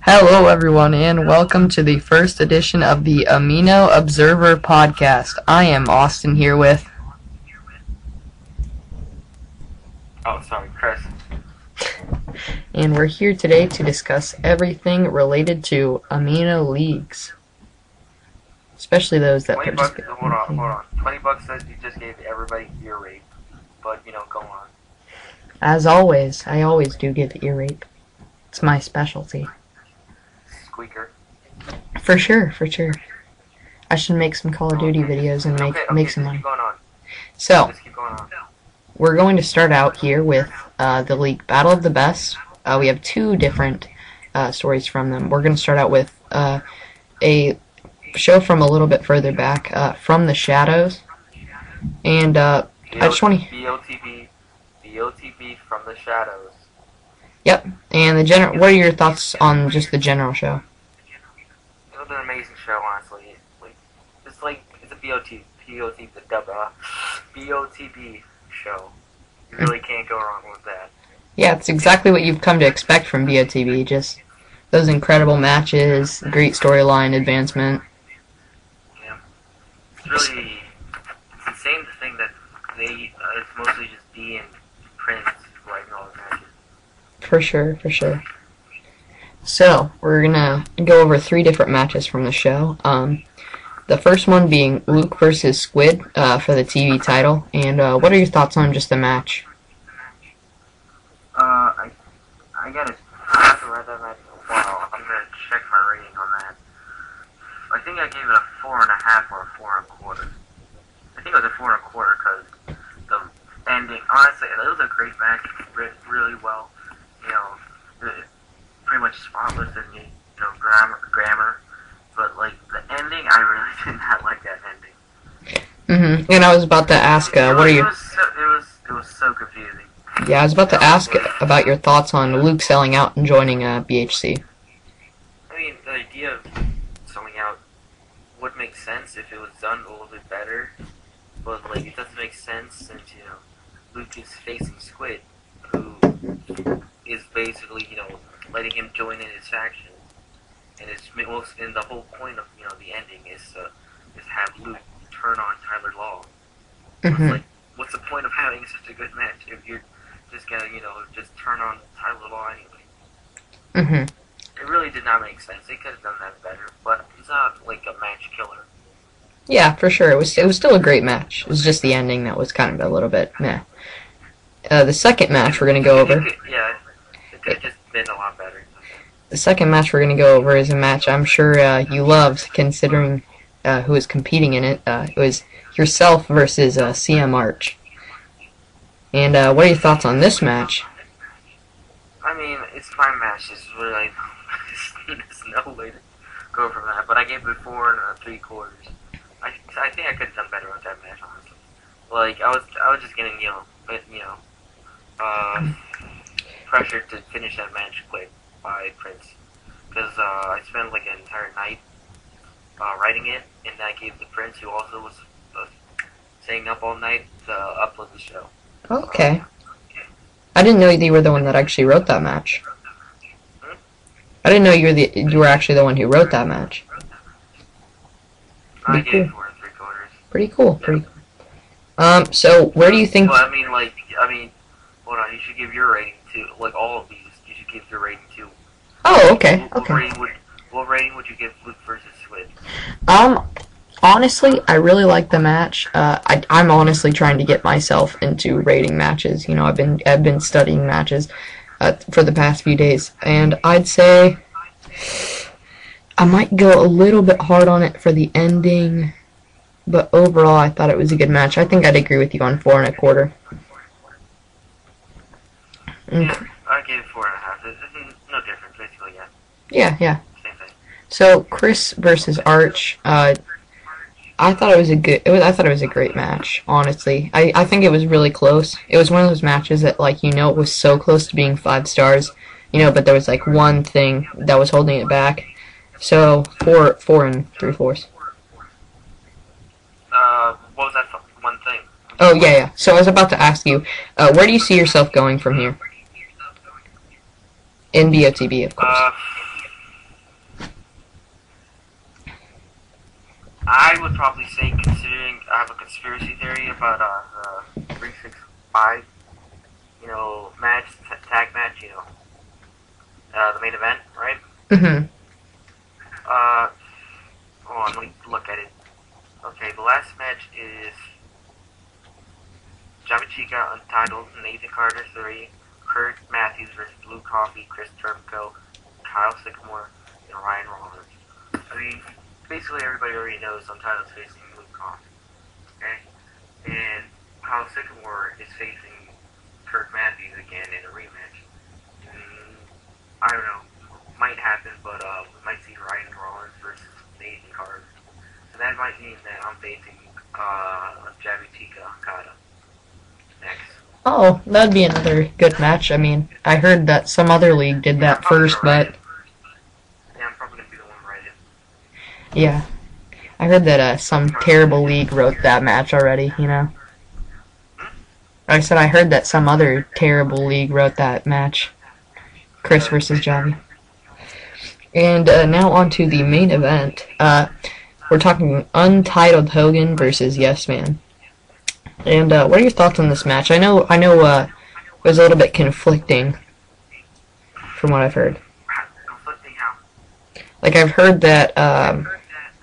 Hello, everyone, and welcome to the first edition of the Amino Observer podcast. I am Austin here with... Kris. And we're here today to discuss everything related to amino leagues. Especially those that participate. Hold on. $20 says you just gave everybody ear rape, but, go on. As always, I always do give ear rape. It's my specialty. Squeaker. For sure. I should make some Call of Duty videos and make some money. Keep going on. So, Just keep going on. we're going to start out here with the league Battle of the Best. We have two different stories from them. We're going to start out with a show from a little bit further back, From the Shadows. And I just want to... BOTB From the Shadows. Yep. And what are your thoughts on just the general show? It was an amazing show, honestly. It's a BOTB show. You really can't go wrong with that. Yeah, it's exactly what you've come to expect from BOTB. Just those incredible matches, great storyline advancement. Yeah. It's insane to think that it's mostly just D and Prince writing all the matches. For sure. So, we're gonna go over 3 different matches from the show. The first one being Luke versus Squid for the TV title. And what are your thoughts on just the match? I haven't read that match in a while. I'm gonna check my rating on that. I think I gave it a 4.5 or a 4 1/4. I think it was a 4 1/4 because the ending. Honestly, it was a great match. Really well. It's pretty much spotless in grammar. But the ending, I really did not like that ending. And I was about to ask, what are your... It was so confusing. Yeah, I was about to ask about your thoughts on Luke selling out and joining BHC. I mean, the idea of selling out would make sense if it was done a little bit better, but it doesn't make sense since Luke is facing Squid, who is basically letting him join in his faction, and the whole point of the ending is have Luke turn on Tyler Law. It's what's the point of having such a good match if you're just gonna just turn on Tyler Law anyway? It really did not make sense. They could have done that better, but it's not a match killer. Yeah, for sure. It was still a great match. It was just the ending that was kind of a little bit meh. The second match we're going to go over... It could have just been a lot better. The second match we're going to go over is a match I'm sure you loved, considering who was competing in it. It was yourself versus CM Arch. And what are your thoughts on this match? I mean, it's my match. There's no way to go from that. But I gave it 4 3/4. I think I could have done better with that match, honestly. I was just getting pressured to finish that match quick by Prince, because I spent an entire night writing it, and I gave the Prince, who also was staying up all night, to upload the show. Okay. I didn't know you were the one that actually wrote that match. I didn't know you were actually the one who wrote that match. I gave 4 3/4. Pretty cool. So where do you think? Well, I mean, hold on. You should give your rating too. All of these, you should give your rating too. Oh, okay. What rating would you give Luke versus Squid? Honestly, I really like the match. I'm honestly trying to get myself into rating matches. I've been studying matches for the past few days, and I'd say I might go a little bit hard on it for the ending, but overall I thought it was a good match. I think I'd agree with you on 4 1/4. Yeah, I gave it 4.5. It's no difference, basically. Yeah. Yeah. Same thing. So Kris versus Arch. I thought it was a great match, honestly. I think it was really close. It was one of those matches that it was so close to being 5 stars, but there was one thing that was holding it back. So 4 3/4. What was that one thing? Oh yeah. So I was about to ask you, where do you see yourself going from here? In BOTB, of course. I would probably say, considering I have a conspiracy theory about the 365, match, tag match, the main event, right? Mm-hmm. Uh, hold on, let me look at it. Okay, the last match is Jabba Chica Untitled, Nathan Carter 3, Kurt Matthews versus Blue Coffee, Kris Termincho, Kyle Sycamore, and Ryan Rollins. I mean, basically everybody already knows Untitled's facing Blue Coffee, okay? And Kyle Sycamore is facing Kurt Matthews again in a rematch. I don't know, might happen, but we might see Ryan Rollins versus Nathan Carter. So that might mean that I'm facing Jabba Chica Okada next. Oh, that'd be another good match. I mean, I heard that some other league did that first, but yeah, I'm probably gonna be the one writing. yeah, I heard that some terrible league wrote that match already. I said I heard that some other terrible league wrote that match, Kris versus Javi. And now on to the main event. We're talking Untitled Hogan versus Yes Man. And what are your thoughts on this match? I know it was a little bit conflicting from what I've heard. Conflicting how? Like, I've heard that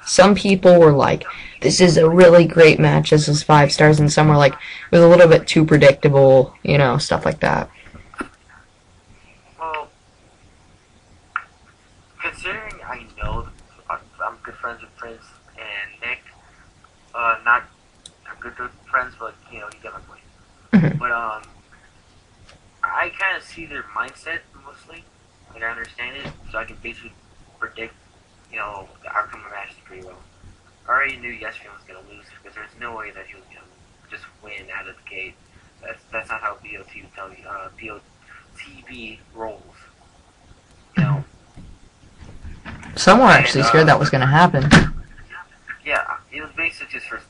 some people were like, this is a really great match, this is 5 stars, and some were like, it was a little bit too predictable, stuff like that. Well, considering I know I'm good friends with Prince and Nick, not I'm good friends, but you get my point. Mm-hmm. But I kind of see their mindset mostly. Like, I understand it, so I can basically predict, the outcome of the match pretty well. I already knew Yes Man was gonna lose because there's no way that he was gonna just win out of the gate. That's not how BOTB rolls. Some were actually scared that was going to happen. Yeah, it was basically just for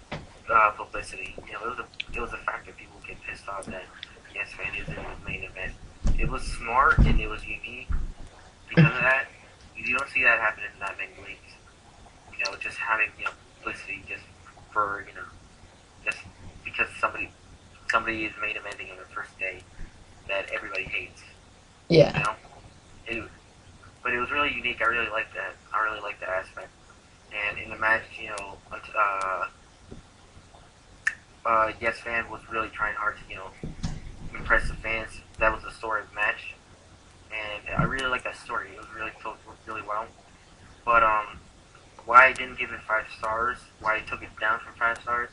publicity. It was a fact that people get pissed off that Yes Man is in the main event. It was smart and it was unique because of that. You don't see that happen in that many leagues. Just having publicity just for just because somebody is main eventing on the first day that everybody hates. Yeah. But it was really unique. I really liked that. I really liked that aspect. And in the match, Yes Fan was really trying hard to impress the fans. That was the story of the match, and I really liked that story. It was really told really well. But why I didn't give it 5 stars, why I took it down from 5 stars,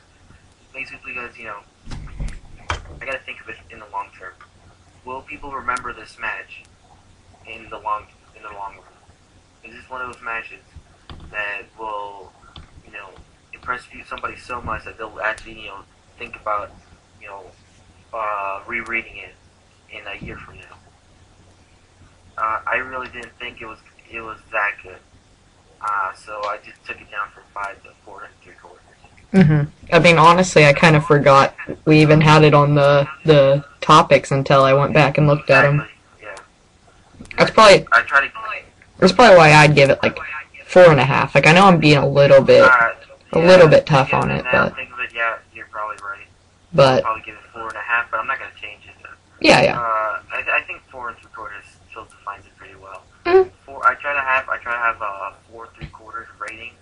basically because I got to think of it in the long term. Will people remember this match in the long run? Is this one of those matches that will impress somebody so much that they'll actually think about rereading it in a year from now? I really didn't think it was that good. So I just took it down from 5 to 4 3/4. Mm-hmm. I mean, honestly, I kind of forgot we even had it on the topics until I went back and looked at them. Yeah. That's probably why I'd give it like 4.5. Like, I know I'm being a little bit tough on it, but think of it, yeah, you're probably right. But I'd probably give it 4.5, but I'm not gonna change it. Yeah. I think 4 3/4 still defines it pretty well. Mm-hmm. I try to have a 4 3/4 rating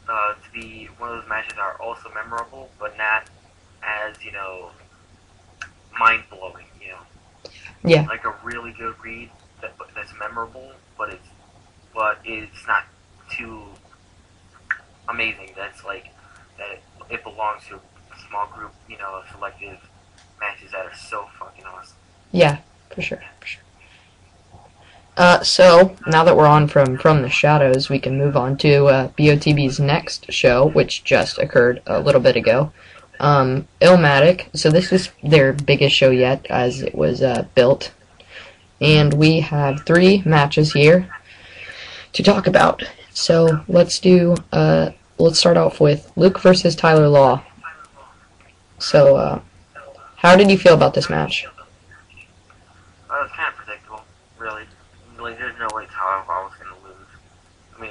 to be one of those matches that are also memorable, but not as mind blowing. Yeah. Like a really good read that's memorable, but it's not too amazing. That's like that it belongs to a small group, of selective matches that are so fucking awesome. Yeah, for sure. So, now that we're on from the shadows, we can move on to BOTB's next show, which just occurrd a little bit ago. Illmatic. So this is their biggest show yet, as it was built. And we have 3 matches here to talk about. So, let's start off with Luke versus Tyler Law. So, how did you feel about this match? It was kind of predictable, really. There's no way Tyler Law was going to lose.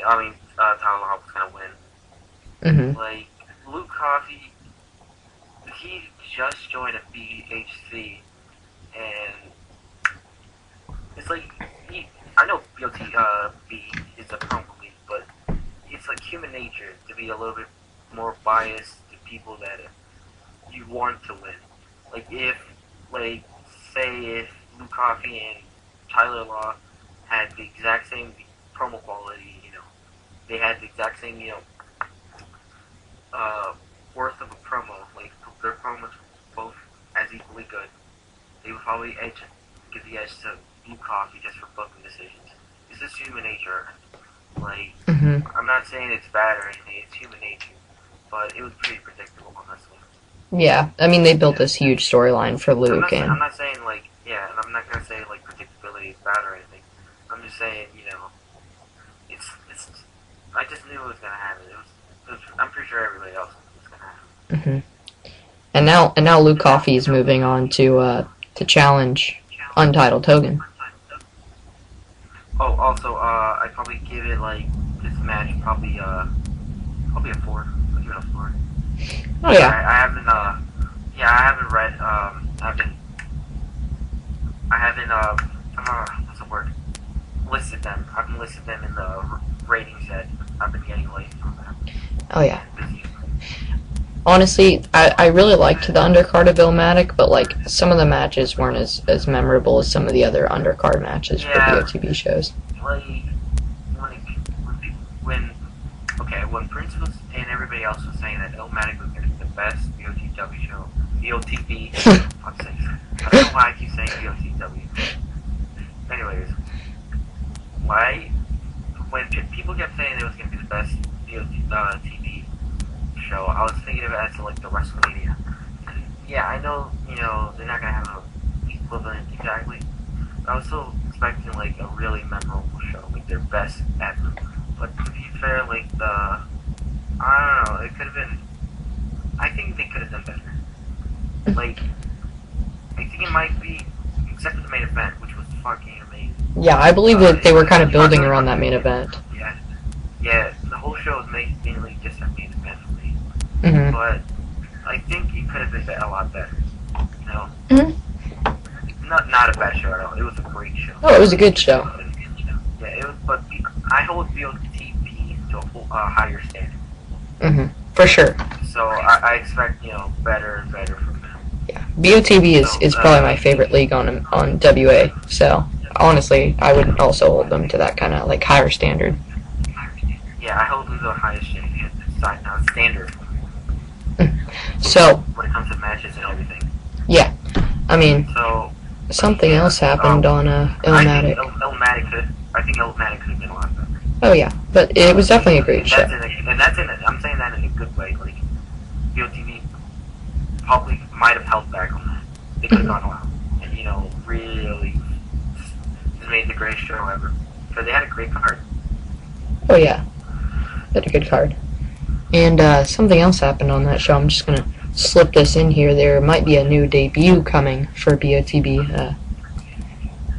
Tyler Law was going to win. Mhm. Like, Luke Coffey, he just joined a BHC, and it's like, I know B is a promo league, but it's like human nature to be a little bit more biased to people that you want to win. Like, say if Luke Coffey and Tyler Law had the exact same promo quality, they had the exact same, worth of a promo, like, their promos both as equally good, they would probably give the edge to Luke Coffey just for booking decisions. It's just human nature. Like, Mhm. I'm not saying it's bad or anything, it's human nature, but it was pretty predictable, honestly. Yeah, I mean they built this huge storyline for Luke, I'm and not saying, like, yeah, and I'm not gonna say, like, predictability is bad or anything. I'm just saying, it's I just knew it was gonna happen. I'm pretty sure everybody else was gonna happen. mhm. And now Luke Coffey is moving on to challenge Untitled Hogan. Oh, also, I'd probably give it, like, this match probably a 4. I'll give it a 4. Oh yeah. I haven't read, what's the word? Listed them. I haven't listed them in the ratings that I've been getting late from them. Oh yeah. Honestly, I really liked the undercard of Illmatic, but like some of the matches weren't as memorable as some of the other undercard matches for BOTB shows. Like when Prince was and everybody else was saying that Illmatic was going to be the best BOTW show, BOTB. Fuck's sake. I don't know why I keep saying BOTW. Anyways, when people kept saying it was going to be the best BOTB show, I was thinking of it as like the WrestleMania. Yeah, I know, they're not gonna have an equivalent exactly. I was still expecting like a really memorable show, like their best ever. But to be fair, like I don't know, it could have been. I think they could have done better. Like, I think it might be, except for the main event, which was fucking amazing. Yeah, I believe that they were kind of building around that main event. Yeah, the whole show was mainly just that main event for me. Mm-hmm. But I think it could have been a lot better. Mm-hmm. Not a bad show at all. It was a great show. Oh, it was a good show. Yeah, it was. But I hold BOTB to a higher standard. Mm-hmm. For sure. So I expect better and better from them. Yeah, BOTB is probably my favorite league on WA. So honestly, I would also hold them to that kind of like higher standard. Yeah, I hold them to the highest standard. So when it comes to matches and everything. Yeah, I mean, something else happened on Illmatic. I think Illmatic could have been a lot better. Oh yeah, but it was definitely a great show. I'm saying that in a good way. Like, BOTV probably might have held back on that. They could have gone all out and really just made the greatest show ever because they had a great card. Oh yeah, they had a good card. And something else happened on that show. I'm just gonna slip this in here. There might be a new debut coming for BOTB.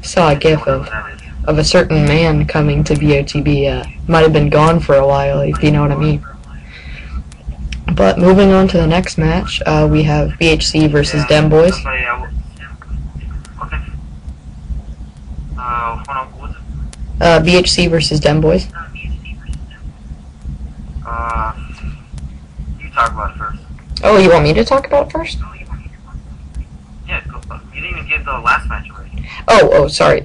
Saw a gif of a certain man coming to BOTB. Might have been gone for a while, if you know what I mean. But moving on to the next match, we have BHC versus Dem Boys. Okay. Hold on, what was it? BHC versus Dem Boys. You talk about it first. Oh, you want me to talk about it first? Yeah, you didn't even give the last match already. Oh, sorry.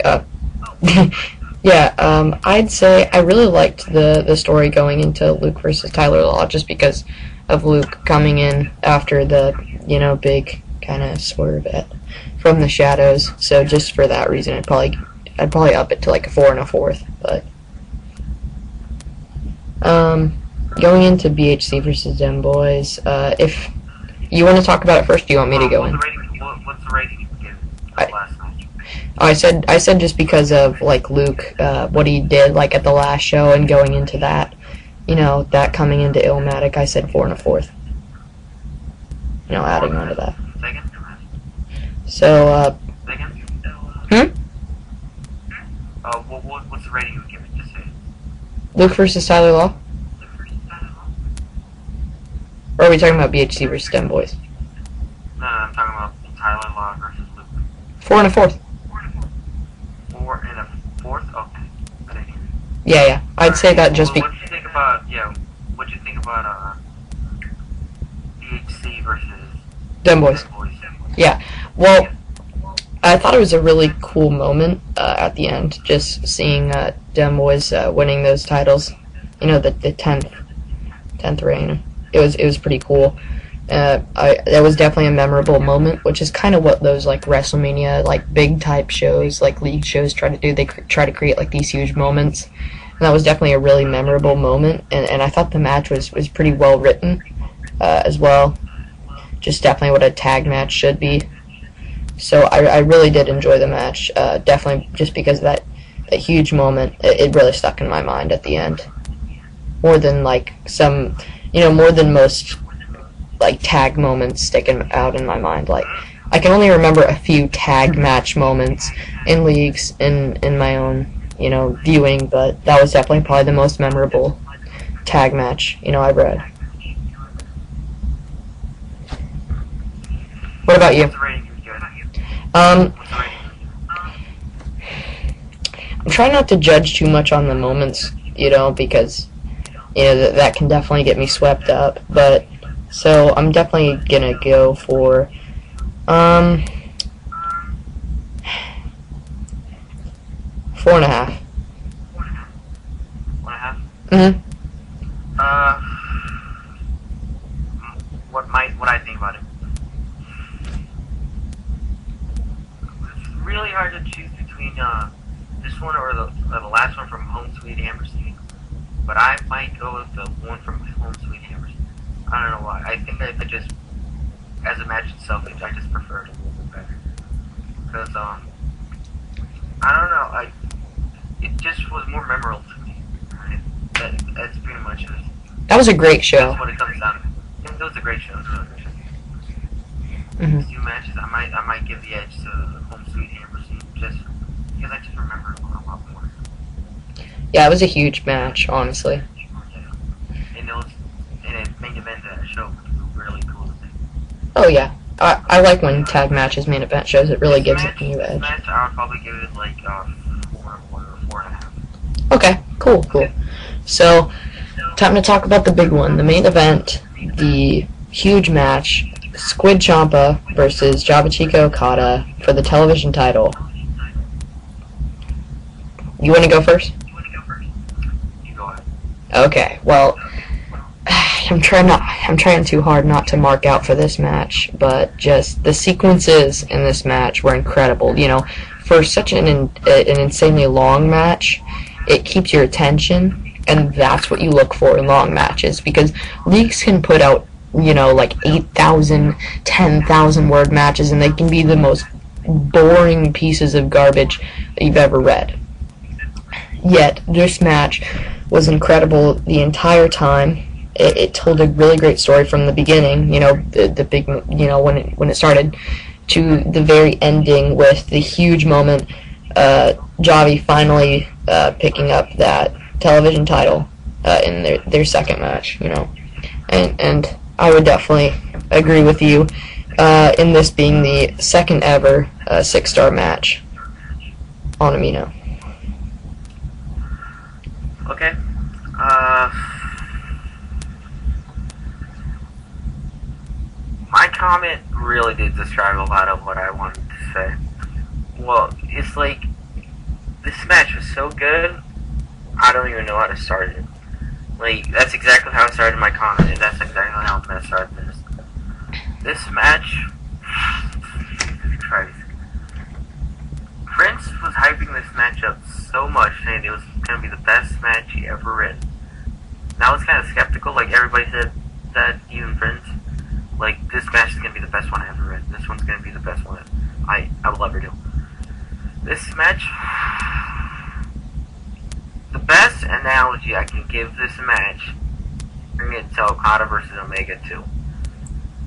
Yeah, I'd say I really liked the story going into Luke versus Tyler Law just because of Luke coming in after the, big kind of swerve from the shadows. So just for that reason, I'd probably up it to like a 4 1/4. But going into BHC versus Dem Boys, if you want to talk about it first, do you want me to go in? What's the rating you give the last match? I said just because of like Luke, what he did like at the last show and going into that, that coming into Illmatic, I said 4 1/4. Adding on to that. Second? So, what's the rating you give it? Just say it. Luke versus Tyler Law? Or are we talking about BHC versus Dem Boys? No, I'm talking about Tyler Law versus Luke. 4 and a fourth. 4 and a fourth? Okay. I didn't hear you. Yeah. I'd say that just What did you think about, what did you think about, BHC versus Dem Boys. Yeah. Well, I thought it was a really cool moment at the end, just seeing Dem Boys winning those titles. You know, the 10th reign. It was pretty cool. That was definitely a memorable moment, which is kind of what those like WrestleMania, like big type shows, like league shows try to do. They try to create like these huge moments, and that was definitely a really memorable moment. And I thought the match was pretty well written as well. Just definitely what a tag match should be. So I really did enjoy the match. Definitely just because of that huge moment. It really stuck in my mind at the end. More than like more than most like tag moments sticking out in my mind. Like I can only remember a few tag match moments in leagues in my own viewing, but that was definitely probably the most memorable tag match I've read. What about you? I'm trying not to judge too much on the moments, because that can definitely get me swept up. But so I'm definitely gonna go for 4.5. 4.5? Mhm. What I think about it? It's really hard to choose between this one or the last one from Home Sweet Hammerstein. But I might go with the one from Home Sweet Hammerstein. I don't know why. I think I just, as a match itself, I just prefer it a little bit better. Because I don't know. It just was more memorable to me. Right? That's pretty much it. That was a great show. That's what it comes down to. It was a great show. Mm-hmm. These 2 matches, I might give the edge to Home Sweet Hammerstein just because I just remember it a lot more. Yeah, it was a huge match, honestly. Yeah. And it main event that show was really cool. Oh yeah, I like when tag matches main event shows. It really gives it a new edge. This match, I would probably give it like 4 or 4.5. Okay, cool. So, time to talk about the big one, the main event, the huge match, Squid Ciampa versus Java Chica Okada for the television title. You want to go first? You go ahead. Okay, well, I'm trying too hard not to mark out for this match, but just the sequences in this match were incredible. For such an insanely long match, it keeps your attention, and that's what you look for in long matches, because leagues can put out like 8,000, 10,000 word matches, and they can be the most boring pieces of garbage that you've ever read. Yet this match was incredible the entire time. It told a really great story from the beginning, the big, when it started, to the very ending with the huge moment, Javi finally picking up that television title in their second match, and I would definitely agree with you in this being the second ever 6-star match on Amino. Okay. My comment really did describe a lot of what I wanted to say. Well, it's like, this match was so good, I don't even know how to start it. Like, that's exactly how I started my comment, and that's exactly how I'm going to start this. This match, Jesus Christ. Prince was hyping this match up so much, saying it was going to be the best match he ever read. And I was kind of skeptical, like everybody said that, even Prince. Like, this match is going to be the best one I ever read. This one's going to be the best one I will ever do. This match, the best analogy I can give this match, I'm going to tell Okada versus Omega 2.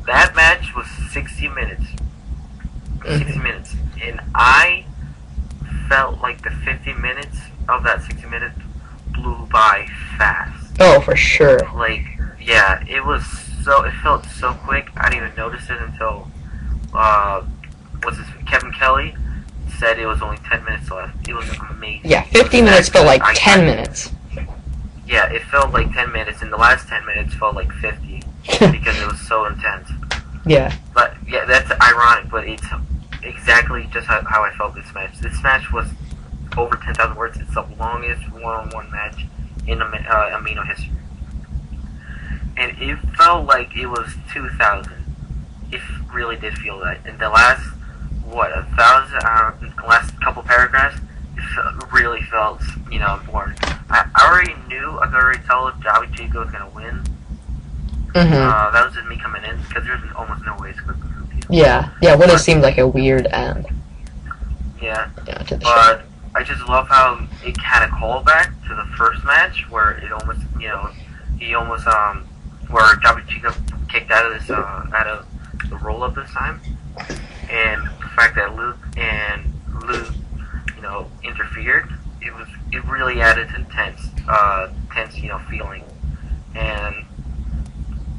That match was 60 minutes. 60 minutes. And I felt like the 50 minutes of that 60 minutes blew by fast. Oh, for sure. Like, yeah, it was it felt so quick. I didn't even notice it until Kevin Kelly said it was only 10 minutes left. It was amazing. Yeah, 50 minutes felt like 10 minutes. Yeah, it felt like 10 minutes, and the last 10 minutes felt like 50 because it was so intense. Yeah. But yeah, that's ironic, but it's exactly just how I felt this match. This match was over 10,000 words. It's the longest one-on-one match in Amino history. And it felt like it was 2,000. It really did feel that. In the last, last couple paragraphs, it really felt, important. I already knew, I could already tell if Javi Chico was going to win. Mm-hmm. That was just me coming in, because there's almost no way it's going to be. Yeah, it would have seemed like a weird end. Yeah, to the but show. I just love how it had a callback to the first match, where it almost, where Javi Chico kicked out of the roll-up this time, and the fact that Luke, interfered, it really added to tense, feeling, and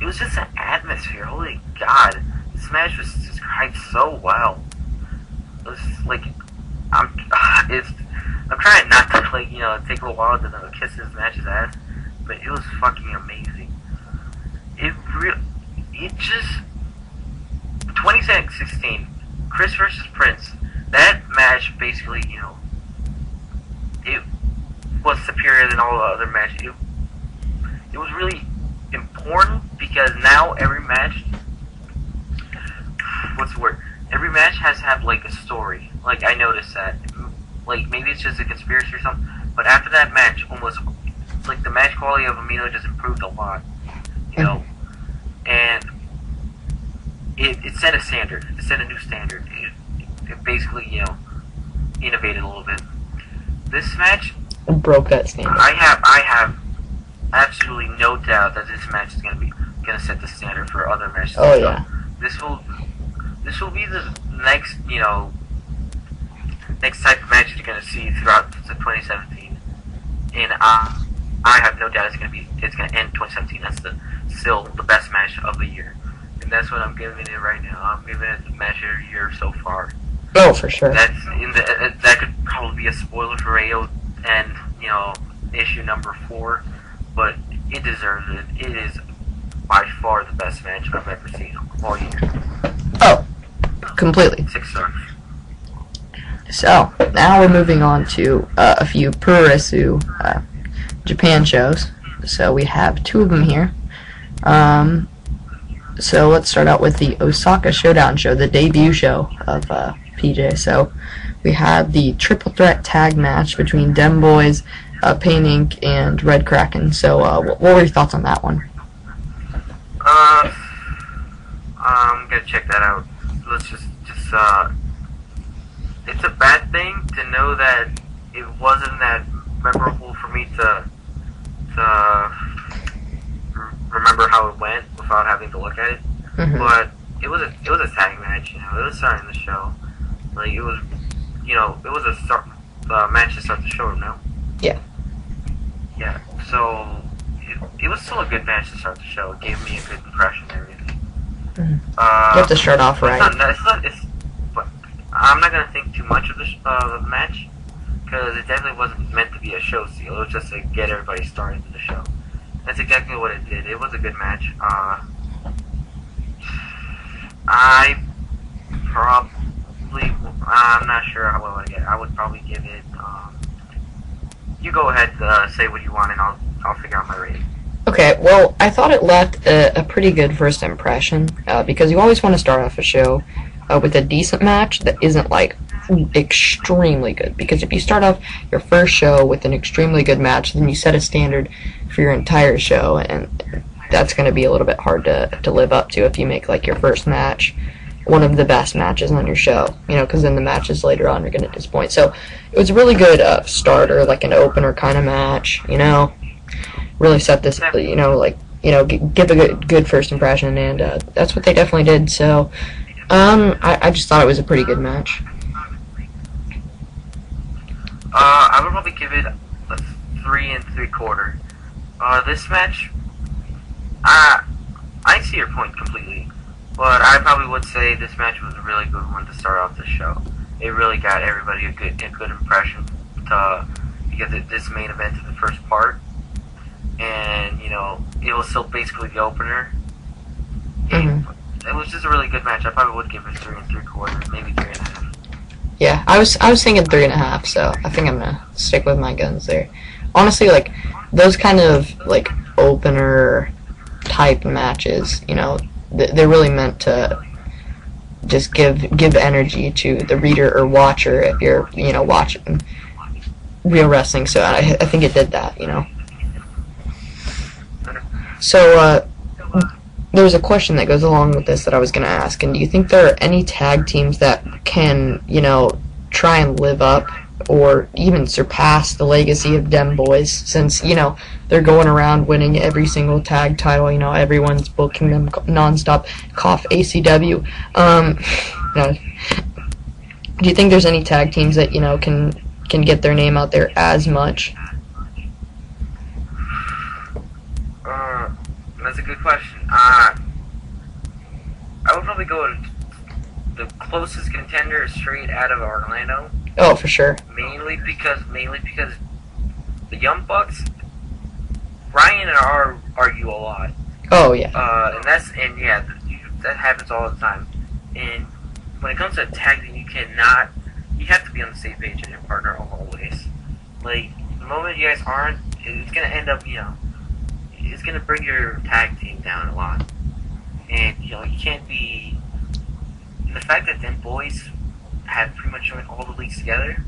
it was just an atmosphere. Holy God, this match was described so well. It was like I'm trying not to take a little while to kiss this match's ass, but it was fucking amazing. It just 2016, Kris versus Prince. That match basically, it was superior than all the other matches. It was really important because now every match, every match has to have like a story. Like I noticed that, like maybe it's just a conspiracy or something. But after that match, almost like the match quality of Amino just improved a lot, and it set a standard. It set a new standard. It basically, innovated a little bit. This match broke that standard. I have absolutely no doubt that this match is gonna set the standard for other matches. Oh yeah. This will be the next next type of match you're gonna see throughout 2017, and I have no doubt it's gonna end 2017. That's still the best match of the year, and that's what I'm giving it right now. I'm giving it the match of the year so far. Oh, for sure. That could probably be a spoiler for AO and issue number 4, but it deserves it. It is by far the best match I've ever seen all year. Oh, completely. 6 stars. So now we're moving on to a few Puroresu Japan shows. So we have 2 of them here. So let's start out with the Osaka Showdown show, the debut show of PJ. So we had the triple threat tag match between Dem Boys, Pain Inc., and Red Kraken. So what were your thoughts on that one? I'm gonna check that out. Let's just it's a bad thing to know that it wasn't that memorable for me to remember how it went without having to look at it. Mm-hmm. But it was a tag match. It was starting the show. Like it was, it was a match to start the show. No. Yeah. Yeah. So it was still a good match to start the show. It gave me a good impression and everything. Mm-hmm. You have to start off right. But I'm not gonna think too much of the match because it definitely wasn't meant to be a show steal. It was just to get everybody started in the show. That's exactly what it did. It was a good match. I'm not sure how well I get. I would probably give it. You go ahead, say what you want, and I'll figure out my rating. Okay, well, I thought it left a pretty good first impression, because you always want to start off a show with a decent match that isn't, like, extremely good. Because if you start off your first show with an extremely good match, then you set a standard for your entire show, and that's going to be a little bit hard to live up to if you make, like, your first match one of the best matches on your show, because then the matches later on are going to disappoint. So it was a really good starter, like an opener kind of match, really set this, give a good first impression, and that's what they definitely did. So I just thought it was a pretty good match. I would probably give it a 3 3/4. This match, I I see your point completely, but I probably would say this match was a really good one to start off the show. It really got everybody a good impression because this main event is the first part, and it was still basically the opener. It was just a really good match. I probably would give it 3 3/4, maybe 3.5. Yeah, I was thinking 3.5, so I think I'm gonna stick with my guns there. Honestly, like those kind of like opener type matches, they're really meant to just give energy to the reader or watcher if you're watching real wrestling. So I think it did that. So there's a question that goes along with this that I was going to ask, and do you think there are any tag teams that can, try and live up or even surpass the legacy of Dem Boys, since, they're going around winning every single tag title, everyone's booking them nonstop, cough ACW. Do you think there's any tag teams that, can get their name out there as much? That's a good question. I would probably go with the closest contender straight out of Orlando. Oh, for sure. Mainly because the Young Bucks, Ryan and I argue a lot. Oh yeah. That happens all the time. And when it comes to tag team, you have to be on the same page with your partner always. Like the moment you guys aren't, it's gonna end up, it's gonna bring your tag team down a lot. And you can't be. The fact that them boys have pretty much joined all the leagues together,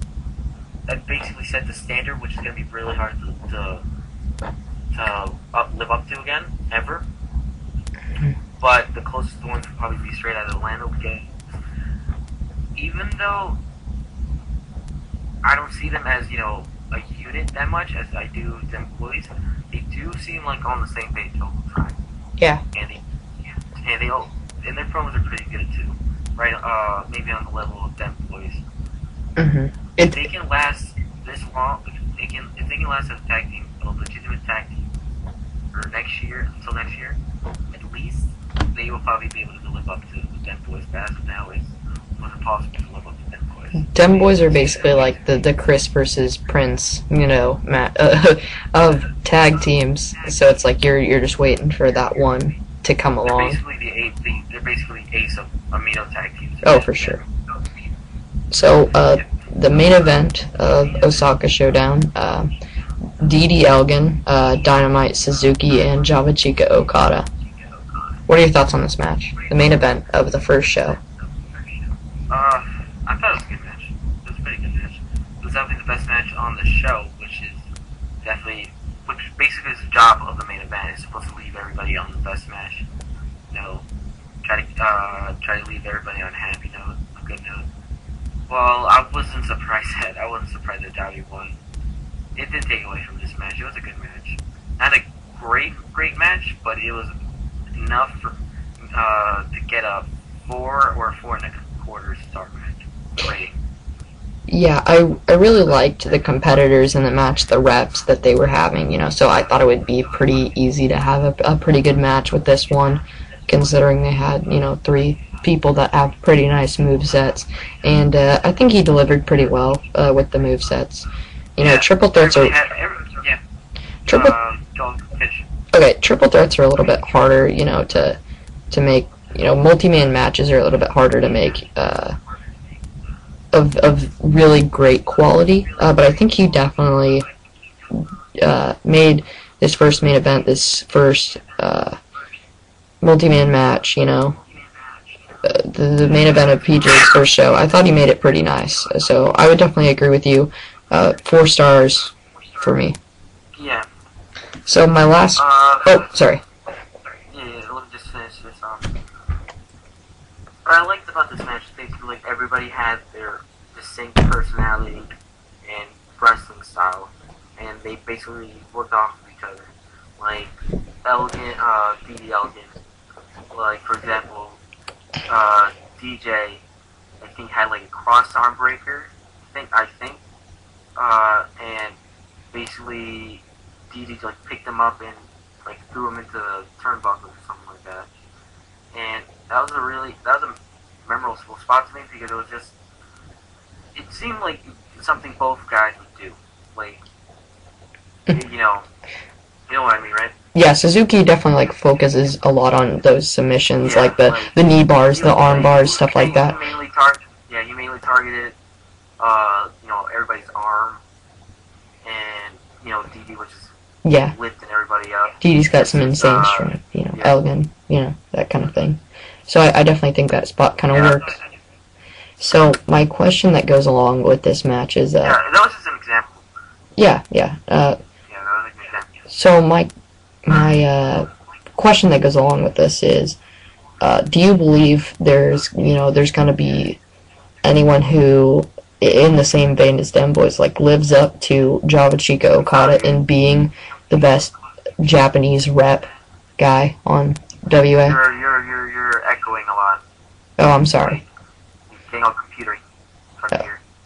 that basically set the standard, which is gonna be really hard to live up to again, ever. But the closest ones would probably be straight out of Orlando, because even though I don't see them as a unit that much as I do them boys, they do seem like on the same page all the time. Yeah. And their promos are pretty good too, right? Maybe on the level of them boys. If they can last this long, if they can last as a tag team, a legitimate tag team, for until next year, at least they will probably be able to live up to the Dem Boys. But as of now, it's impossible to live up to Dem Boys. Dem Boys are basically like the Chris versus Prince, of tag teams. So it's like you're just waiting for that one to come along. They're basically ace of Amino tag teams. Oh, for sure. So the main event of Osaka Showdown, Didi Elgin, Dynamite Suzuki, and Java Chica Okada. What are your thoughts on this match? The main event of the first show. I thought it was a good match. It was a pretty good match. It was definitely the best match on the show, which basically is the job of the main event. It's supposed to leave everybody on the best match. Try to leave everybody on a happy note, a good note. Well, I wasn't surprised that Dowdy won. It didn't take away from this match. It was a good match. Not a great match, but it was enough to get a 4 or 4.25 star match rating. Yeah, I really liked the competitors in the match, the reps that they were having, so I thought it would be pretty easy to have a pretty good match with this one, considering they had, 3 people that have pretty nice movesets, and I think he delivered pretty well with the movesets. Triple threats are... Triple threats are a little bit harder, to make, multi-man matches are a little bit harder to make, of really great quality, but I think he definitely made this first main event, this first multi-man match, the main event of PJ's first show. I thought he made it pretty nice, so I would definitely agree with you. 4 stars for me. Yeah. So my last... sorry. Yeah, let me just finish this off. What I liked about this match is basically like everybody had their distinct personality and wrestling style, and they basically worked off of each other. Like Didi Elgin, like for example, DJ, I think had like a cross arm breaker. I think, and basically Didi like picked him up and like threw him into the turnbuckle or something like match, and that was a memorable spot to me because it seemed like something both guys would do, like you know what I mean, right? Yeah, Suzuki definitely like focuses a lot on those submissions, Yeah, like the knee bars, the arm bars, stuff like that. He mainly targeted everybody's arm, and DD was just lifting everybody up. DD's got some insane strength, elegant, that kind of thing. So I definitely think that spot kind of worked. So my question that goes along with this match is that was just an example. Yeah. That was an example. So my question that goes along with this is, do you believe there's going to be anyone who, in the same vein as them boys, like lives up to Java Chica Okada in being the best Japanese rep guy on WA? You're echoing a lot. Oh, I'm sorry. You're getting all computery.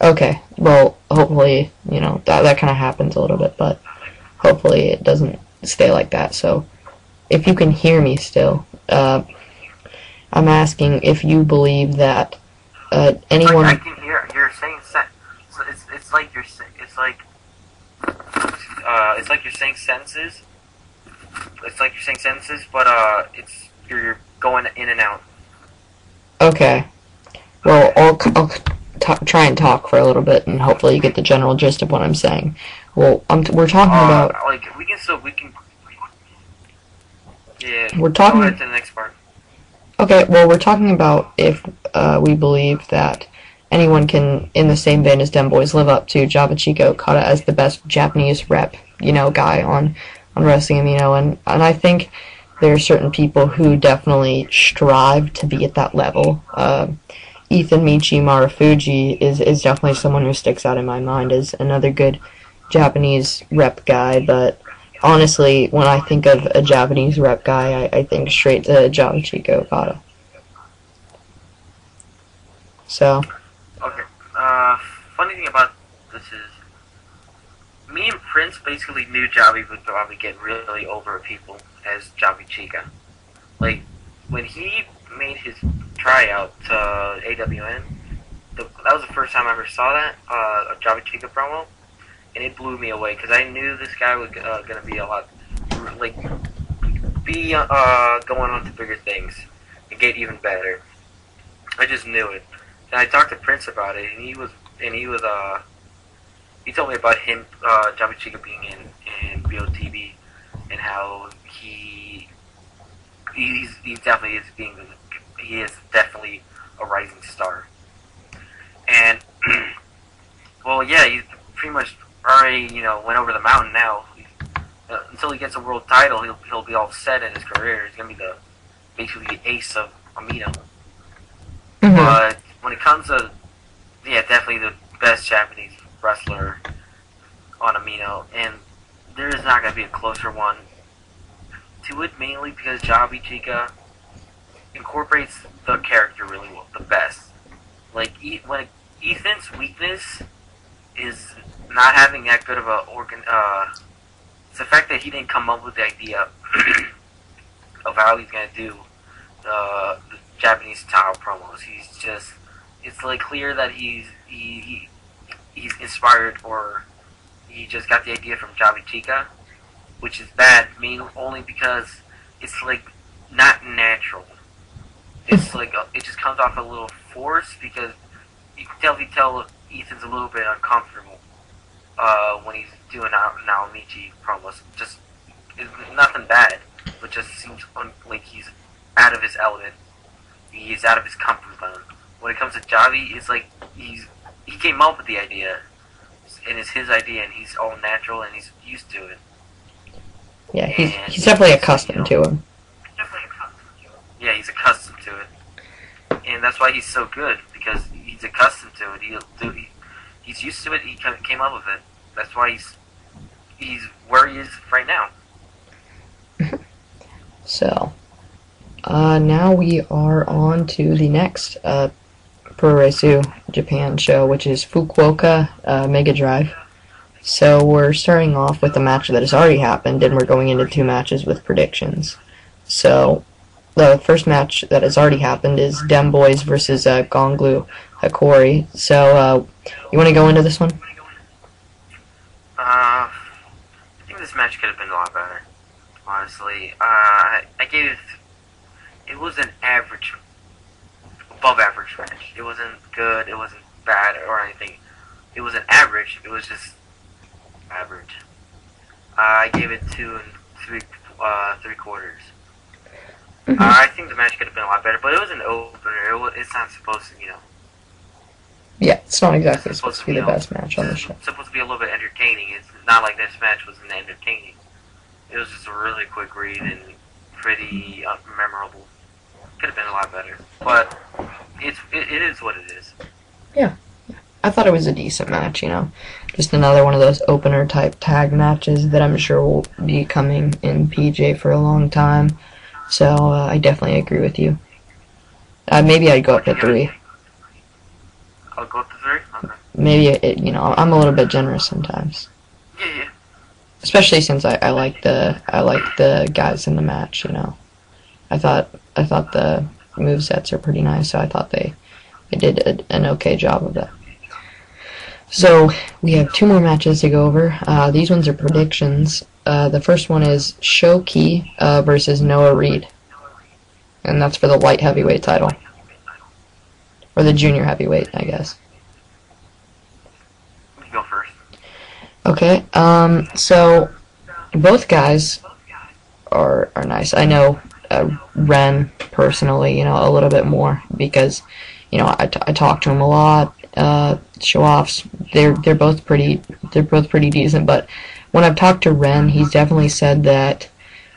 Okay, well, hopefully, that kind of happens a little bit, but hopefully it doesn't stay like that. So, if you can hear me still, I'm asking if you believe that anyone. I can hear. You're saying it's like you're saying sentences. It's like you're saying sentences, but you're going in and out. Okay. Well, I'll try and talk for a little bit, and hopefully you get the general gist of what I'm saying. Well, we're talking about. We're talking. Go ahead to the next part. Okay. Well, we're talking about if we believe that anyone can, in the same vein as Dem Boys, live up to Java Chica Okada as the best Japanese rep, guy on Wrestling Amino, and I think there are certain people who definitely strive to be at that level. Ethan Michi Marufuji is definitely someone who sticks out in my mind as another good Japanese rep guy, but honestly, when I think of a Japanese rep guy, I think straight to Java Chica Okada. So. Okay. Funny thing about this is, me and Prince basically knew Javi would probably get really over people as Javi Chica. Like, when he made his tryout to AWN, that was the first time I ever saw that, a Javi Chica promo, and it blew me away, because I knew this guy was going to be a lot, going on to bigger things, and get even better. I just knew it. And I talked to Prince about it, and he told me about him, Javi Chica being in BOTB, and how he definitely is definitely a rising star. And well, yeah, he's pretty much already went over the mountain now. Until he gets a world title, he'll be all set in his career. He's gonna be basically the ace of Amino. Mm-hmm. But when it comes to definitely the best Japanese wrestler on Amino, and there is not going to be a closer one to it, mainly because Javi Chica incorporates the character really well, the best. Like, when Ethan's weakness is not having that good of a it's the fact that he didn't come up with the idea of how he's going to do the Japanese style promos. It's like clear that he's inspired, or he just got the idea from Javi Chica, which is bad, only because it's like not natural. It's like it just comes off a little forced, because you can tell Ethan's a little bit uncomfortable when he's doing Naomichi promos. Just it's nothing bad, but just seems like he's out of his element. He's out of his comfort zone. When it comes to Javi, it's like he came up with the idea, and it's his idea, and he's all natural, and he's used to it. Yeah, he's definitely accustomed to him. Yeah, he's accustomed to it, and that's why he's so good, because he's accustomed to it. He's used to it. He came up with it. That's why he's where he is right now. So, now we are on to the next Puroresu Japan show, which is Fukuoka Mega Drive. So we're starting off with a match that has already happened, and we're going into two matches with predictions. So, the first match that has already happened is Dem Boys versus Gonglu Hikori. So, you want to go into this one? I think this match could have been a lot better, honestly. I gave it was an average, above average match. It wasn't good, it wasn't bad or anything. It was an average, it was just average. I gave it 2 and 3/4. Mm-hmm. I think the match could have been a lot better, but it was an opener. It's not supposed to, Yeah, it's not exactly supposed to be the best match on the show. It's supposed to be a little bit entertaining. It's not like this match wasn't entertaining. It was just a really quick read and pretty memorable. Could have been a lot better, but it is what it is. Yeah. I thought it was a decent match, Just another one of those opener-type tag matches that I'm sure will be coming in PJ for a long time. So, I definitely agree with you. Maybe I'd go up to 3. I'll go up to 3? Okay. Maybe, I'm a little bit generous sometimes. Yeah. Especially since I like the guys in the match, I thought the movesets are pretty nice, so I thought they did an okay job of that. So, we have 2 more matches to go over. These ones are predictions. The first one is Shoki versus Noah Reed. And that's for the light heavyweight title. Or the junior heavyweight, I guess. You go first. Okay, so both guys are nice. I know Ren, personally, a little bit more because, I talk to him a lot. Show-offs, they're both pretty decent, but when I've talked to Ren, he's definitely said that,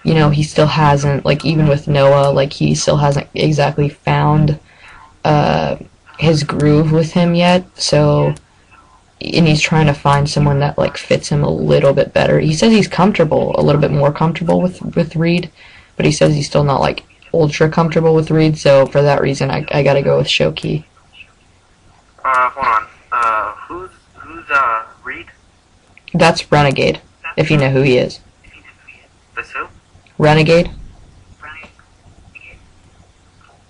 he still hasn't, even with Noah, he still hasn't exactly found his groove with him yet, so, and he's trying to find someone that, fits him a little bit better. He says he's a little bit more comfortable with Reed, but he says he's still not, ultra comfortable with Reed, so for that reason, I gotta go with Shoki. Hold on. Who's Reed? That's Renegade, if you know who he is. That's who? Renegade?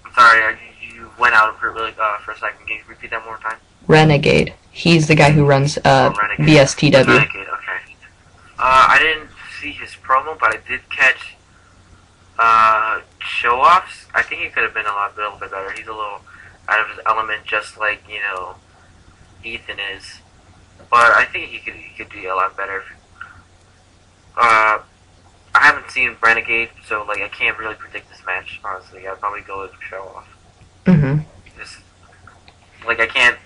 I'm sorry, you went out for a second. Can you repeat that one more time? Renegade. He's the guy who runs Renegade. BSTW. Renegade, okay. I didn't see his promo, but I did catch show-offs. I think he could have been a little bit better. He's a little out of his element, just like, Ethan is. But I think he could be a lot better. I haven't seen Renegade, so I can't really predict this match. Honestly, I'd probably go with show-off. Mm-hmm. Just I can't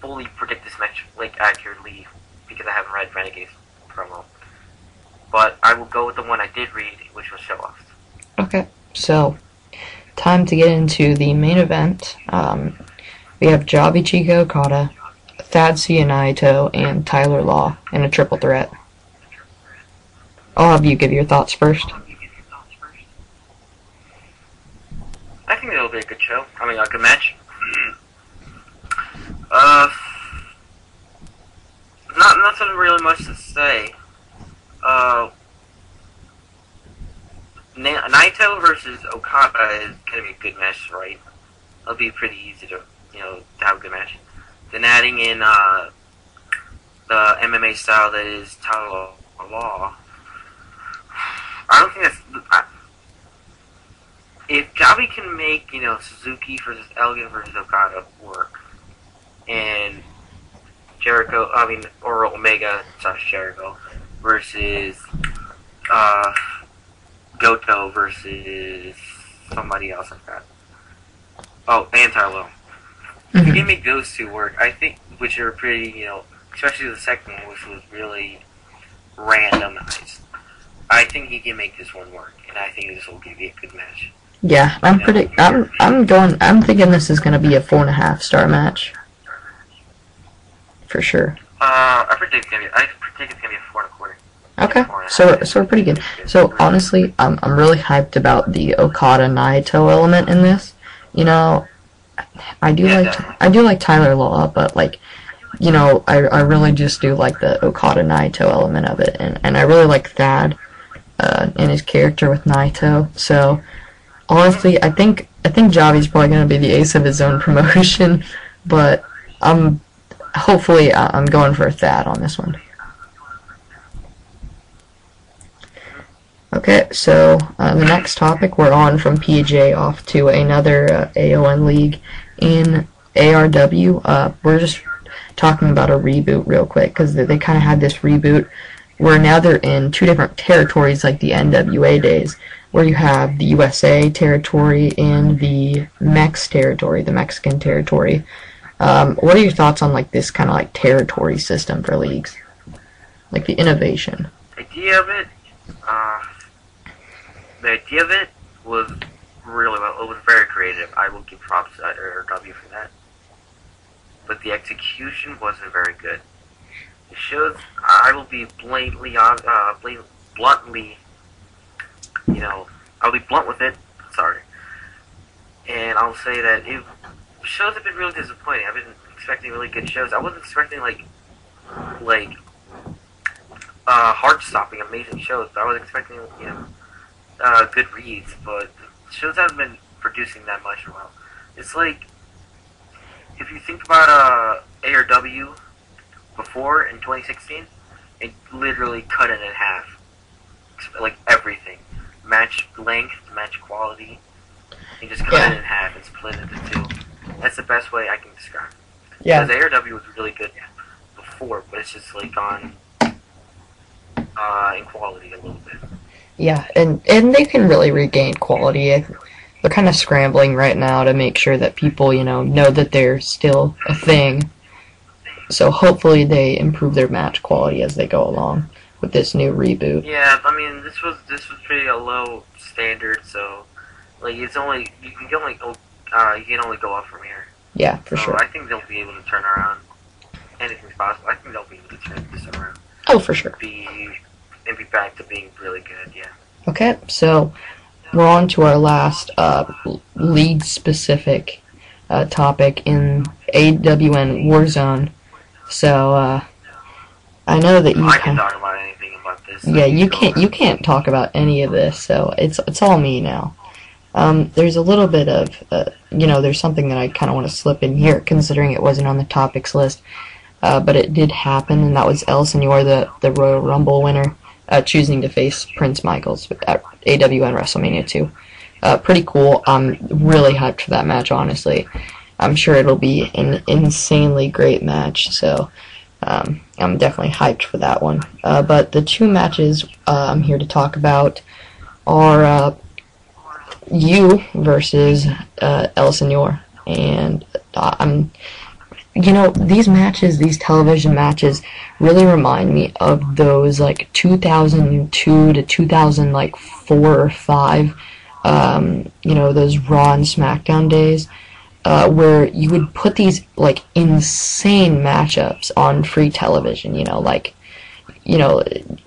fully predict this match accurately because I haven't read Renegade's promo. But I will go with the one I did read, which was show-off. Okay, so time to get into the main event. We have Jabuichi Okada, Tatsuya Naito, and Tyler Law in a triple threat. I'll have you give your thoughts first. I think it'll be a good show. I mean, a good match. Nothing really much to say. Naito versus Okada is gonna be a good match, right? It'll be pretty easy to have a good match. Then adding in the MMA style that is Tyler Law. I don't think that's. If Javi can make Suzuki versus Elgin versus Okada work, and or Omega / Jericho versus Goto versus somebody else like that. Oh, and Tyler Law. If you can make those two work, I think, which are pretty, especially the second one, which was really randomized. I think he can make this one work, and I think this will give you a good match. Yeah, I'm thinking this is gonna be a 4.5 star match. For sure. I predict it's gonna be a 4.25. Okay, so we're pretty good. So honestly, I'm really hyped about the Okada Naito element in this. I do like Tyler Law, but I really just do like the Okada Naito element of it, and I really like Thad and his character with Naito. So honestly, I think Javi's probably going to be the ace of his own promotion, but hopefully I'm going for Thad on this one. Okay, so the next topic, we're on from PJ off to another AON league in ARW. We're just talking about a reboot real quick, because they kind of had this reboot where now they're in two different territories like the NWA days, where you have the USA territory and the Mex territory, the Mexican territory. What are your thoughts on like this kind of like territory system for leagues? Like the innovation? The idea of it was really well. It was very creative. I will give props to RW for that. But the execution wasn't very good. It shows. I will be bluntly, I'll be blunt with it. Sorry, and I'll say that shows have been really disappointing. I've been expecting really good shows. I wasn't expecting like heart-stopping, amazing shows. I was expecting good reads, but shows haven't been producing that much in a while. It's like, if you think about ARW before in 2016, it literally cut it in half. Like everything. Match length, match quality. You just cut it in half and split it into two. That's the best way I can describe it. Yeah. Because ARW was really good before, but it's just like on in quality a little bit. Yeah, and they can really regain quality. They're kind of scrambling right now to make sure that people, know that they're still a thing. So hopefully they improve their match quality as they go along with this new reboot. Yeah, I mean this was pretty a low standard, so like you can only go up from here. Yeah, for sure. I think they'll be able to turn around. Anything's possible. I think they'll be able to turn this around. Oh, for sure. And be back to being really good, yeah. Okay, so we're on to our last league-specific topic in AWN Warzone. So I know that I can talk about anything about this. Yeah, you can't talk about any of this, so it's all me now. There's a little bit of there's something that I kind of want to slip in here, considering it wasn't on the topics list, but it did happen, and that was El Senor, the Royal Rumble winner, choosing to face Prince Michaels at AWN WrestleMania 2. Pretty cool. I'm really hyped for that match, honestly. I'm sure it'll be an insanely great match, so I'm definitely hyped for that one. But the two matches I'm here to talk about are you versus El Senor. And these matches, these television matches, really remind me of those like 2002 to 2004 or 5, those Raw and SmackDown days, where you would put these like insane matchups on free television.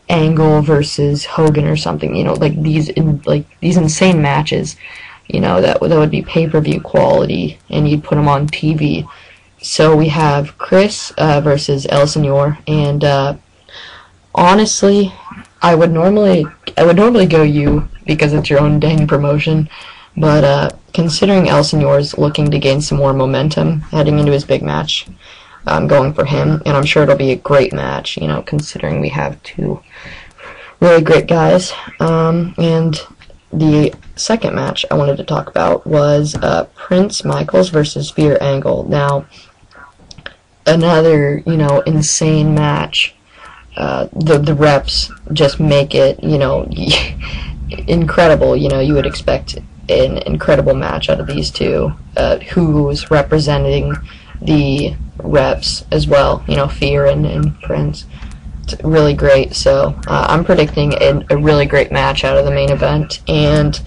Angle versus Hogan or something. These insane matches. That would be pay-per-view quality, and you'd put them on TV. So we have Kris versus El Senor, and honestly, I would normally go you because it's your own dang promotion, but considering El Senor is looking to gain some more momentum heading into his big match, I'm going for him, and I'm sure it'll be a great match. Considering we have two really great guys. And the second match I wanted to talk about was Prince Michaels versus Spear Angle. Now, another, insane match. The reps just make it, incredible. You would expect an incredible match out of these two. Who's representing the reps as well, Fear and Prince. It's really great. So I'm predicting a really great match out of the main event. And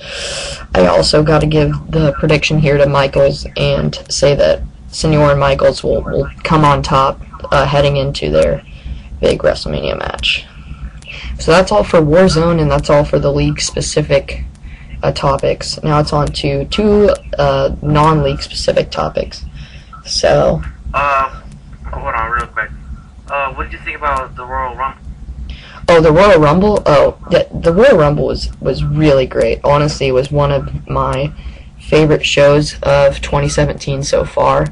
I also got to give the prediction here to Michaels and say that Senor and Michaels will come on top heading into their big WrestleMania match. So that's all for Warzone, and that's all for the league-specific topics. Now it's on to two non-league specific topics. So, hold on real quick. What did you think about the Royal Rumble? Oh, the Royal Rumble. Oh, the Royal Rumble was really great. Honestly, it was one of my favorite shows of 2017 so far.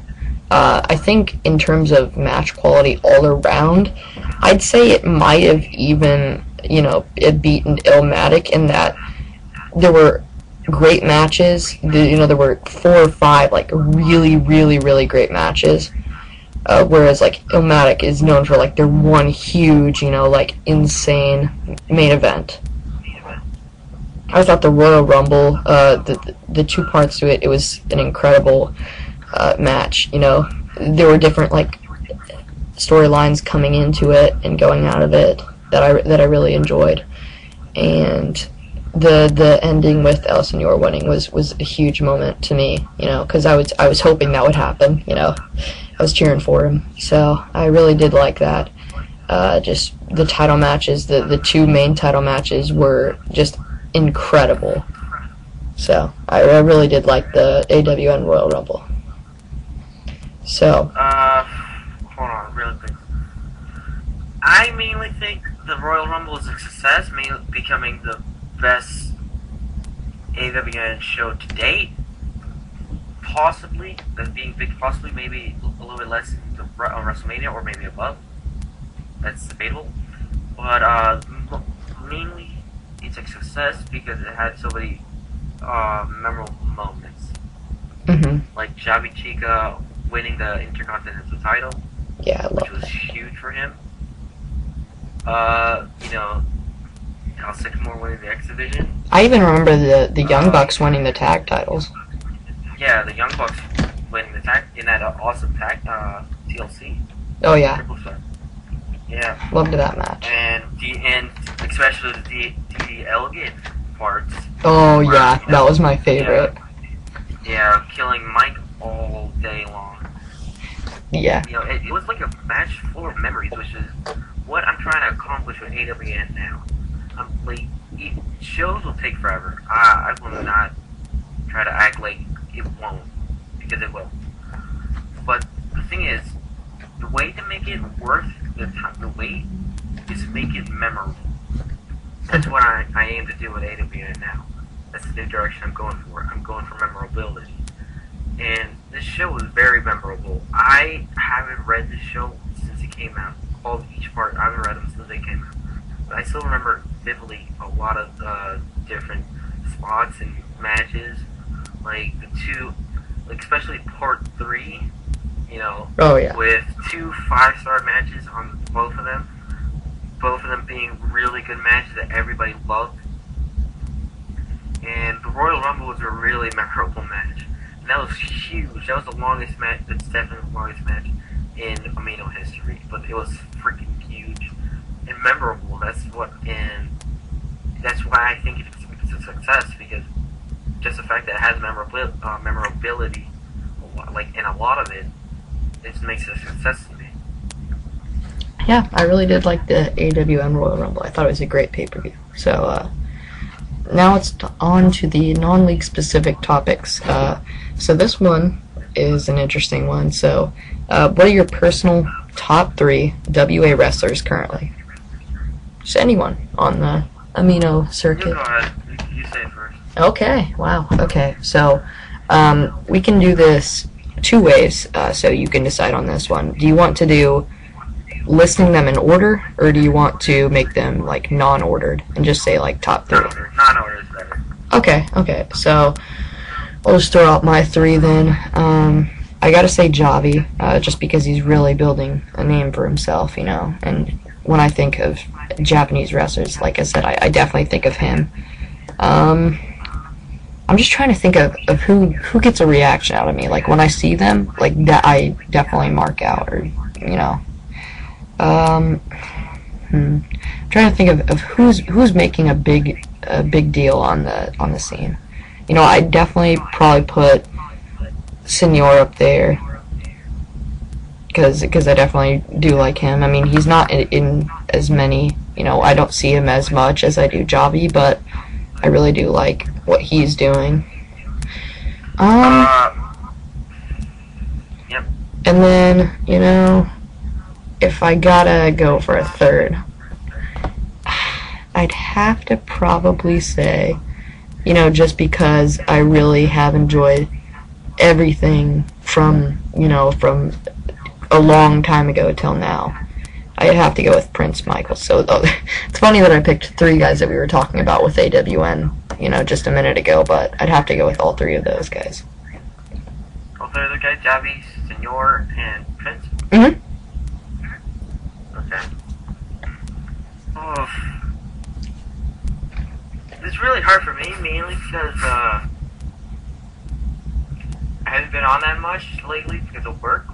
I think in terms of match quality all around, I'd say it might have even, it beaten Illmatic in that there were great matches. There were 4 or 5 like really, really, really great matches. Whereas like Illmatic is known for like their one huge, like insane main event. I thought the Royal Rumble, the 2 parts to it, it was an incredible match. There were different like storylines coming into it and going out of it that I really enjoyed, and the ending with El Senor winning was a huge moment to me. Because I was hoping that would happen. I was cheering for him, so I really did like that. Just the title matches, the 2 main title matches were just incredible. So I really did like the AWN Royal Rumble. So hold on, real quick. I mainly think the Royal Rumble is a success, mainly becoming the best AWN show to date. Possibly, as being big, possibly maybe a little bit less than WrestleMania, or maybe above. That's debatable. But mainly, it's a success because it had so many memorable moments. Like Javi Chica winning the Intercontinental title, yeah, which was huge for him. Al Sycamore winning the X Division. I even remember the Young Bucks winning the tag titles. Yeah, the Young Bucks winning the tag in that awesome tag TLC. Oh yeah. Triple threat. Yeah. Loved that match. And especially the Elgin parts. Oh yeah, that was my favorite. Yeah, killing Mike all day long. Yeah. It was like a match full of memories, which is what I'm trying to accomplish with AWN now. Shows will take forever. I will not try to act like it won't, because it will. But the thing is, the way to make it worth the wait is make it memorable. That's what I aim to do with AWN now. That's the new direction I'm going for. I'm going for memorability. And this show is very memorable. I haven't read this show since it came out. Each part, I haven't read them since they came out. But I still remember vividly a lot of different spots and matches. Like the 2, especially part 3, Oh yeah. with 2 5-star matches on both of them. Both of them being really good matches that everybody loved. And the Royal Rumble was a really memorable match. And that was huge. That was the longest match. That's definitely the longest match in Amino history. But it was freaking huge and memorable. And that's why I think it's a success, because just the fact that it has memorability, and a lot of it makes it a success to me. Yeah, I really did like the AWN Royal Rumble. I thought it was a great pay-per-view. So now it's on to the non-league specific topics. So this one is an interesting one. So what are your personal top 3 WA wrestlers currently? Just anyone on the Amino circuit. You go ahead. You say it first. Okay, wow. Okay, so we can do this 2 ways, so you can decide on this one. Do you want to do listing them in order, or do you want to make them like non-ordered and just say like top 3? Non-order is better. Okay, so I'll just throw out my 3 then. I gotta say Javi, just because he's really building a name for himself, and when I think of Japanese wrestlers, like I said, I definitely think of him. I'm just trying to think of who gets a reaction out of me. Like when I see them, like that, I definitely mark out, or I'm trying to think of who's making a big deal on the scene. I definitely probably put Senor up there, because I definitely do like him. I mean, he's not in as many. I don't see him as much as I do Javi, but I really do like what he's doing. Yep. And then, if I gotta go for a third, I'd have to probably say, you know, just because I really have enjoyed everything from, you know, from a long time ago till now. I'd have to go with Prince Michael. So it's funny that I picked three guys that we were talking about with AWN, you know, just a minute ago, but I'd have to go with all three of those guys. All three other guys, Javi, Senor, and Prince? Mm-hmm. Okay. Oof. It's really hard for me, mainly because I haven't been on that much lately because of work.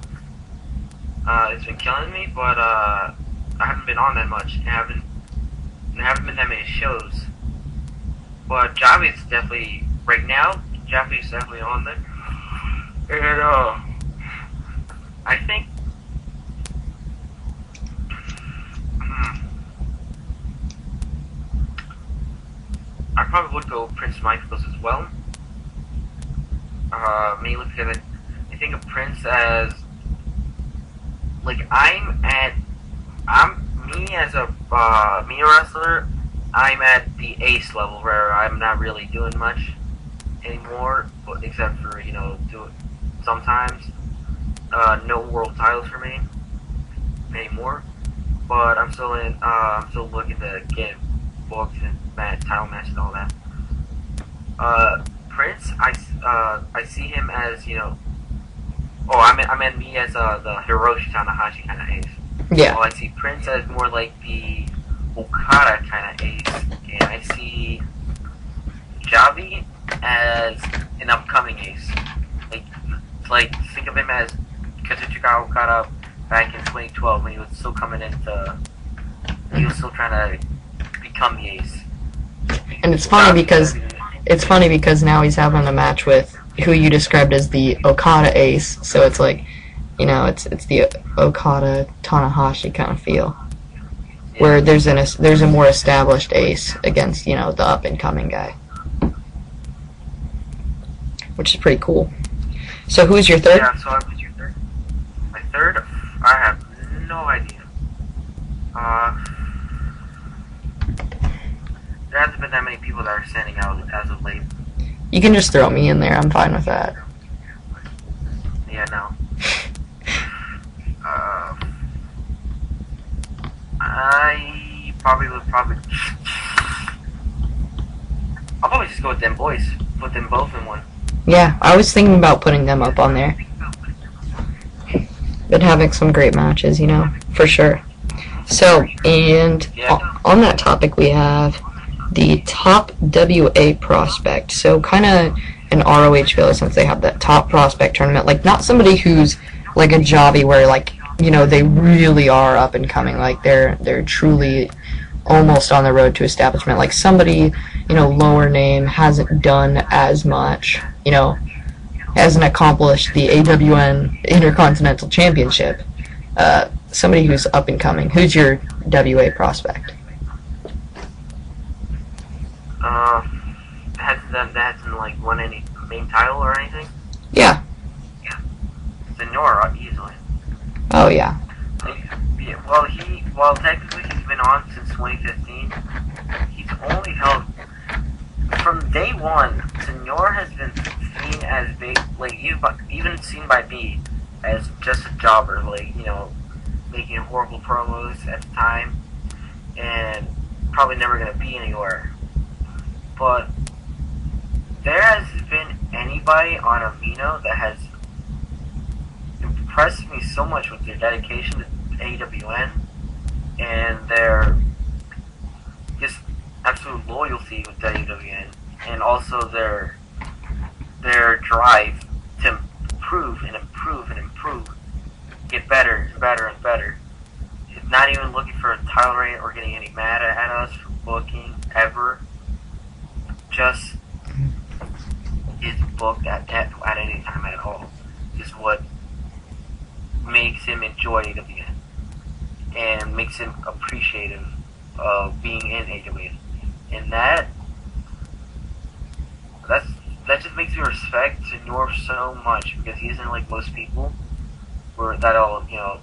It's been killing me, but I haven't been on that much. And haven't been that many shows. But Javi's definitely, right now, Javi's definitely on there. And I think I probably would go Prince Michaels as well. Mainly because I think of Prince as, like, me as a wrestler, I'm at the ace level where I'm not really doing much anymore, but except for, you know, do it sometimes. No world titles for me anymore, but I'm still looking to get booked and title match and all that. Prince, I see him as, you know, I meant me as the Hiroshi Tanahashi kind of ace. Yeah. Well, I see Prince as more like the Okada kind of ace, and I see Javi as an upcoming ace. Like think of him as Kazuchika Okada back in 2012 when he was still coming into, he was still trying to become the ace. And it's funny because now he's having a match with who you described as the Okada ace, so it's like, you know, it's the Okada Tanahashi kind of feel, where there's a more established ace against, you know, the up and coming guy, which is pretty cool. So who's your third? Yeah, so who's your third? My third, I have no idea. There hasn't been that many people that are standing out as of late. You can just throw me in there. I'm fine with that. Yeah, no. I I'll probably just go with them boys. Put them both in one. Yeah, I was thinking about putting them up on there. Been having some great matches, you know, for sure. So, and on that topic, we have the top WA prospect. So, kind of an ROH feel since they have that top prospect tournament. Like, not somebody who's like a jobby where, like, you know, they really are up and coming. Like, they're truly almost on the road to establishment. Like, somebody, you know, lower name, hasn't done as much, you know, hasn't accomplished the AWN Intercontinental Championship. Somebody who's up and coming. Who's your WA prospect? Hasn't like won any main title or anything? Yeah. Senor, easily. Oh yeah. Well, technically he's been on since 2015. He's only held from day one. Senor has been seen as big, like even seen by me as just a jobber, like, you know, making horrible promos at the time, and probably never gonna be anywhere. But there has been anybody on Amino that has impressed me so much with their dedication to AWN and their just absolute loyalty with AWN, and also their drive to improve and improve and improve, get better and better and better. It's not even looking for a title reign or getting any mad at us for booking ever. Just is booked at any time at all. Is what makes him enjoy AWN and makes him appreciative of being in AWN, and that just makes me respect Senor so much, because he isn't like most people where that'll, you know,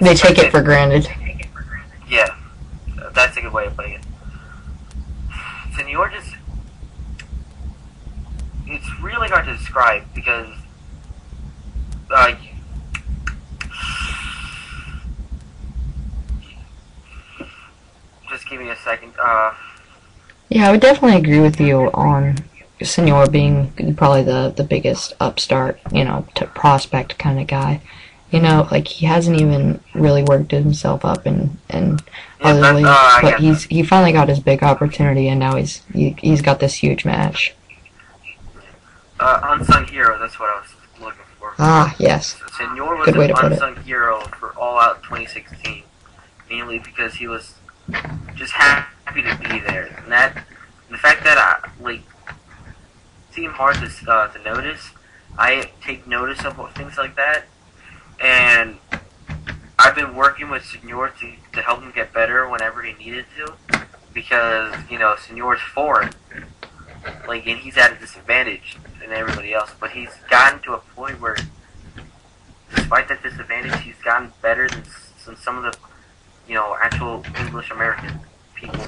they take it for granted. Yeah, that's a good way of putting it. Senor just, it's really hard to describe because just give me a second. Yeah, I would definitely agree with you on Senor being probably the biggest upstart, prospect kind of guy. Like he hasn't even really worked himself up in other leagues, but he finally got his big opportunity, and now he's got this huge match. Unsung hero, that's what I was looking for. Ah, yes. Senor was Good way an to put unsung hero for All Out 2016, mainly because he was just happy to be there, and the fact that it seemed hard to notice. I take notice of things like that, and I've been working with Senor to help him get better whenever he needed to, because Senor's foreign, and he's at a disadvantage than everybody else. But he's gotten to a point where, despite that disadvantage, he's gotten better than some of the actual English American people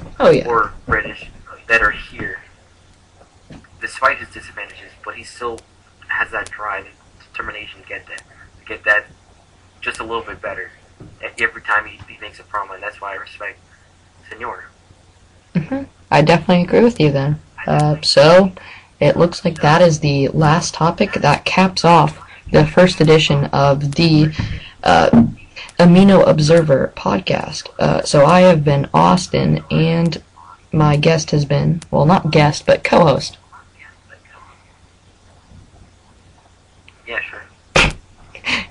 or British that are here, despite his disadvantages. But he still has that drive and determination to get that just a little bit better every time he makes a promo, and that's why I respect Senor. I definitely agree with you then. So it looks like that is the last topic that caps off the first edition of the Amino Observer podcast. So I have been Austin, and my guest has been, well, not guest, but co-host. Yeah, sure.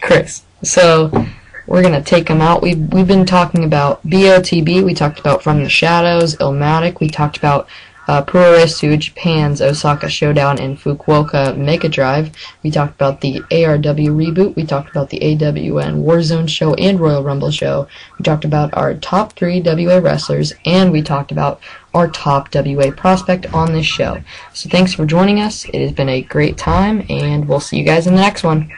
Kris. So we're gonna take them out. We've been talking about BOTB. We talked about From the Shadows, Illmatic. We talked about Puroresu Japan's Osaka Showdown and Fukuoka Mega Drive. We talked about the ARW reboot. We talked about the AWN Warzone show and Royal Rumble show. We talked about our top 3 WA wrestlers, and we talked about our top WA prospect on this show. So thanks for joining us. It has been a great time, and we'll see you guys in the next one.